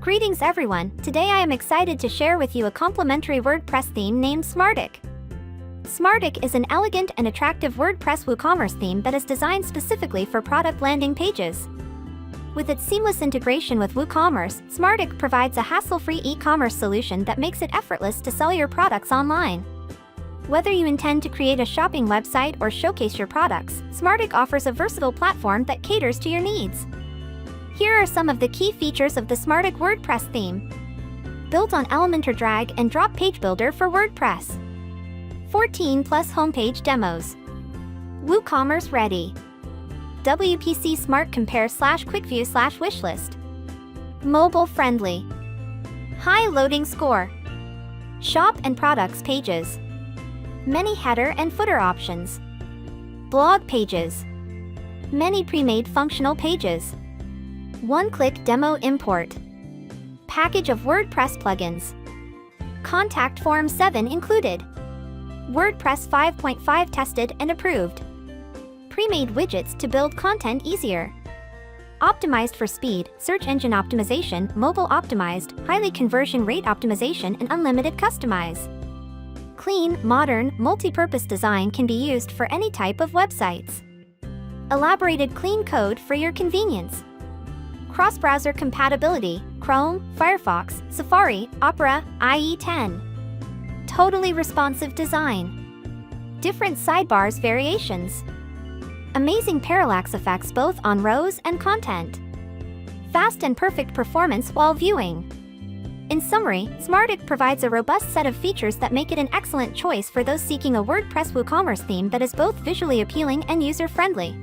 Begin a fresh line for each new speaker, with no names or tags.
Greetings everyone, today I am excited to share with you a complimentary WordPress theme named Smartic. Smartic is an elegant and attractive WordPress WooCommerce theme that is designed specifically for product landing pages. With its seamless integration with WooCommerce, Smartic provides a hassle-free e-commerce solution that makes it effortless to sell your products online. Whether you intend to create a shopping website or showcase your products, Smartic offers a versatile platform that caters to your needs. Here are some of the key features of the Smartic WordPress theme. Built on Elementor drag and drop page builder for WordPress. 14+ homepage demos. WooCommerce ready. WPC Smart Compare /Quick View /Wishlist. Mobile friendly. High loading score. Shop and products pages. Many header and footer options. Blog pages. Many pre-made functional pages. One-click demo import. Package of WordPress plugins. Contact Form 7 included. WordPress 5.5 tested and approved. Pre-made widgets to build content easier. Optimized for speed, search engine optimization, mobile optimized, highly conversion rate optimization, and unlimited customize. Clean, modern, multi-purpose design can be used for any type of websites. Elaborated clean code for your convenience. Cross-browser compatibility, Chrome, Firefox, Safari, Opera, IE 10. Totally responsive design. Different sidebars variations. Amazing parallax effects both on rows and content. Fast and perfect performance while viewing. In summary, Smartic provides a robust set of features that make it an excellent choice for those seeking a WordPress WooCommerce theme that is both visually appealing and user-friendly.